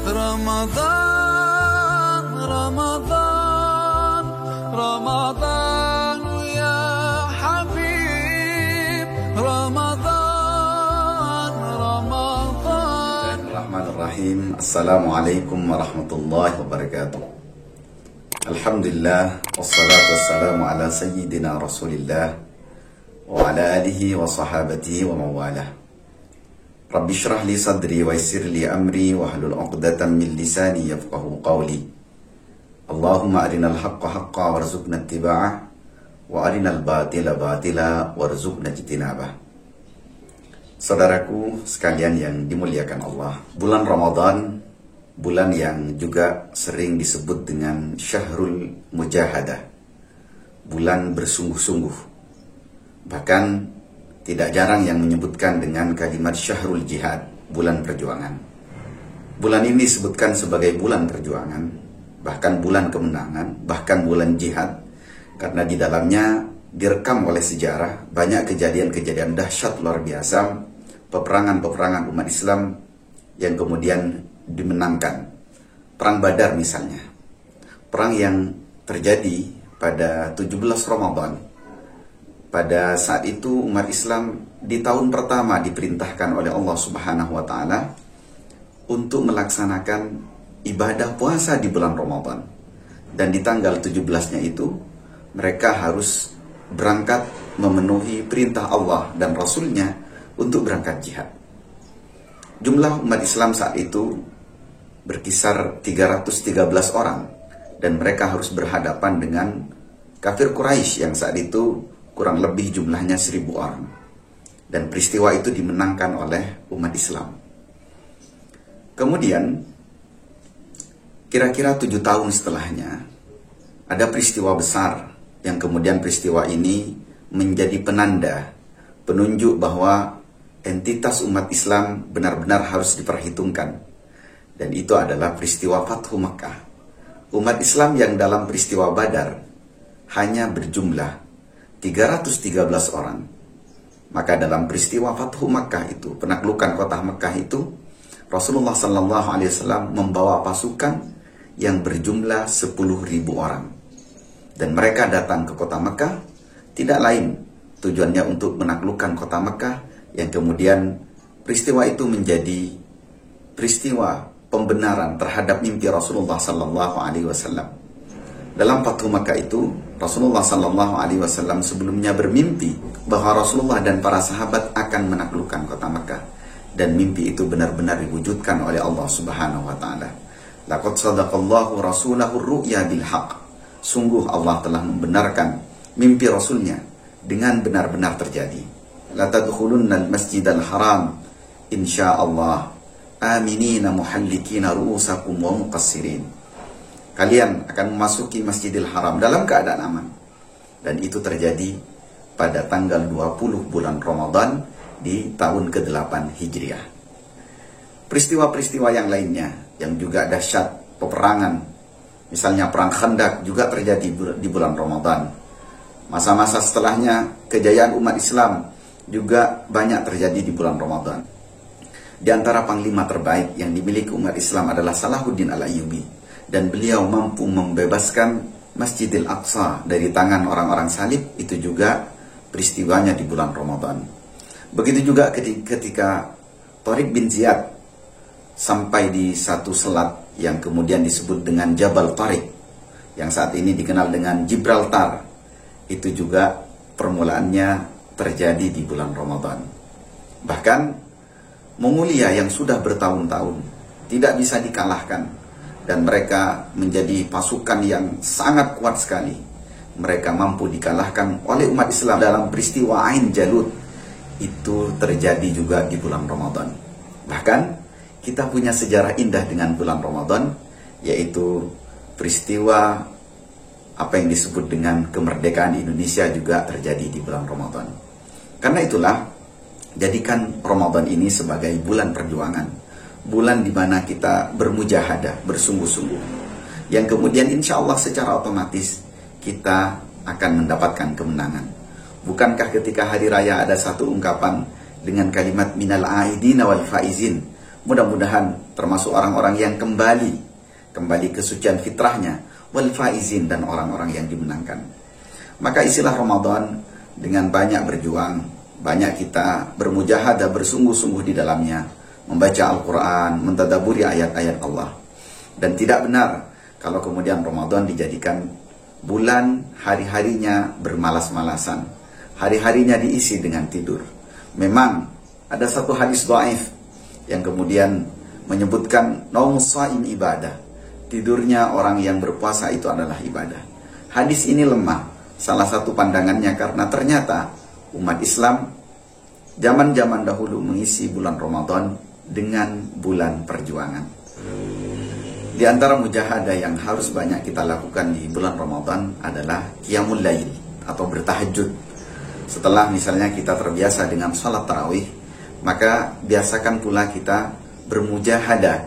رمضان رمضان رمضان يا حبيب رمضان رمضان. Bismillahirrahmanirrahim. Assalamualaikum warahmatullahi wabarakatuh. Alhamdulillah wassalatu wassalamu ala sayyidina Rasulillah wa ala alihi wa sahabatihi wa mawalah. Rabbi syrah li sadri wa yassir li amri wa hlul 'uqdatam min lisani yafqahu qawli. Allahumma arinal haqqa haqqa warzuqna ittiba'ah wa arinal batila batila warzuqna ijtinabah. Saudaraku sekalian yang dimuliakan Allah, bulan Ramadan, bulan yang juga sering disebut dengan Syahrul Mujahadah, bulan bersungguh-sungguh. Bahkan tidak jarang yang menyebutkan dengan kalimat Syahrul Jihad, bulan perjuangan. Bulan ini disebutkan sebagai bulan perjuangan, bahkan bulan kemenangan, bahkan bulan jihad, karena di dalamnya direkam oleh sejarah banyak kejadian-kejadian dahsyat luar biasa, peperangan-peperangan umat Islam yang kemudian dimenangkan. Perang Badar misalnya, perang yang terjadi pada 17 Ramadan. Pada saat itu umat Islam di tahun pertama diperintahkan oleh Allah Subhanahu wa taala untuk melaksanakan ibadah puasa di bulan Ramadan. Dan di tanggal 17-nya itu mereka harus berangkat memenuhi perintah Allah dan Rasulnya untuk berangkat jihad. Jumlah umat Islam saat itu berkisar 313 orang, dan mereka harus berhadapan dengan kafir Quraisy yang saat itu kurang lebih jumlahnya 1000 orang. Dan peristiwa itu dimenangkan oleh umat Islam. Kemudian kira-kira 7 tahun setelahnya ada peristiwa besar yang kemudian peristiwa ini menjadi penanda, penunjuk bahwa entitas umat Islam benar-benar harus diperhitungkan. Dan itu adalah peristiwa Fathu Makkah. Umat Islam yang dalam peristiwa Badar hanya berjumlah 313 orang. Maka dalam peristiwa Fathu Makkah itu, penaklukan kota Makkah itu, Rasulullah SAW membawa pasukan yang berjumlah 10.000 orang. Dan mereka datang ke kota Makkah tidak lain tujuannya untuk menaklukkan kota Makkah, yang kemudian peristiwa itu menjadi peristiwa pembenaran terhadap mimpi Rasulullah SAW. Dalam Fathu Makkah itu, Rasulullah SAW sebelumnya bermimpi bahwa Rasulullah dan para sahabat akan menaklukkan kota Makkah, dan mimpi itu benar-benar diwujudkan oleh Allah Subhanahu wa taala. Laqad sadaqallahu rasulahu ru'ya bil haqq. Sungguh Allah telah membenarkan mimpi Rasulnya dengan benar-benar terjadi. La tadkhulunnal masjidal haram insyaallah aminina muhallikina ru'usakum wa muqassirin. Kalian akan memasuki Masjidil Haram dalam keadaan aman. Dan itu terjadi pada tanggal 20 bulan Ramadan di tahun ke-8 Hijriah. Peristiwa-peristiwa yang lainnya yang juga dahsyat, peperangan, misalnya perang Khandaq juga terjadi di bulan Ramadan. Masa-masa setelahnya kejayaan umat Islam juga banyak terjadi di bulan Ramadan. Di antara panglima terbaik yang dimiliki umat Islam adalah Salahuddin Al-Ayyubi, dan beliau mampu membebaskan Masjidil Aqsa dari tangan orang-orang salib. Itu juga peristiwanya di bulan Ramadan. Begitu juga ketika Tariq bin Ziyad sampai di satu selat yang kemudian disebut dengan Jabal Tariq, yang saat ini dikenal dengan Gibraltar. Itu juga permulaannya terjadi di bulan Ramadan. Bahkan Mongolia yang sudah bertahun-tahun tidak bisa dikalahkan, dan mereka menjadi pasukan yang sangat kuat sekali. Mereka mampu dikalahkan oleh umat Islam dalam peristiwa Ain Jalut. Itu terjadi juga di bulan Ramadan. Bahkan kita punya sejarah indah dengan bulan Ramadan, yaitu peristiwa apa yang disebut dengan kemerdekaan Indonesia juga terjadi di bulan Ramadan. Karena itulah, jadikan Ramadan ini sebagai bulan perjuangan, bulan di mana kita bermujahadah, bersungguh-sungguh, yang kemudian insya Allah secara otomatis kita akan mendapatkan kemenangan. Bukankah ketika hari raya ada satu ungkapan dengan kalimat minal aidina wal faizin? Mudah-mudahan termasuk orang-orang yang kembali kesucian fitrahnya, wal faizin, dan orang-orang yang dimenangkan. Maka isilah Ramadan dengan banyak berjuang, banyak kita bermujahadah, bersungguh-sungguh di dalamnya, membaca Al-Quran, mentadaburi ayat-ayat Allah. Dan tidak benar kalau kemudian Ramadan dijadikan bulan hari-harinya bermalas-malasan, hari-harinya diisi dengan tidur. Memang ada satu hadis dhaif yang kemudian menyebutkan naumus shaim ibadah, tidurnya orang yang berpuasa itu adalah ibadah. Hadis ini lemah, salah satu pandangannya karena ternyata umat Islam zaman-zaman dahulu mengisi bulan Ramadan dengan bulan perjuangan. Di antara mujahadah yang harus banyak kita lakukan di bulan Ramadan adalah qiyamul lail atau bertahajud. Setelah misalnya kita terbiasa dengan salat tarawih, maka biasakan pula kita bermujahadah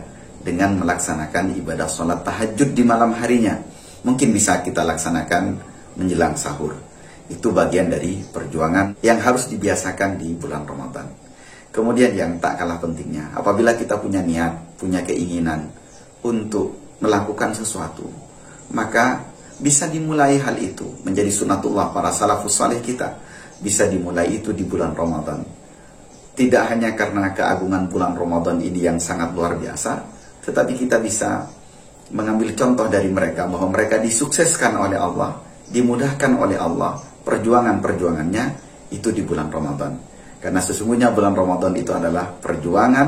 dengan melaksanakan ibadah salat tahajud di malam harinya. Mungkin bisa kita laksanakan menjelang sahur. Itu bagian dari perjuangan yang harus dibiasakan di bulan Ramadan. Kemudian yang tak kalah pentingnya, apabila kita punya niat, punya keinginan untuk melakukan sesuatu, maka bisa dimulai hal itu menjadi sunatullah para salafus saleh kita. Bisa dimulai itu di bulan Ramadan. Tidak hanya karena keagungan bulan Ramadan ini yang sangat luar biasa, tetapi kita bisa mengambil contoh dari mereka bahwa mereka disukseskan oleh Allah, dimudahkan oleh Allah perjuangan-perjuangannya itu di bulan Ramadan. Karena sesungguhnya bulan Ramadan itu adalah perjuangan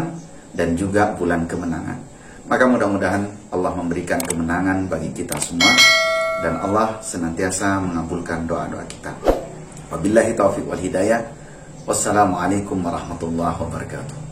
dan juga bulan kemenangan. Maka mudah-mudahan Allah memberikan kemenangan bagi kita semua dan Allah senantiasa mengabulkan doa-doa kita. Wabillahi taufiq wal hidayah. Wassalamualaikum warahmatullahi wabarakatuh.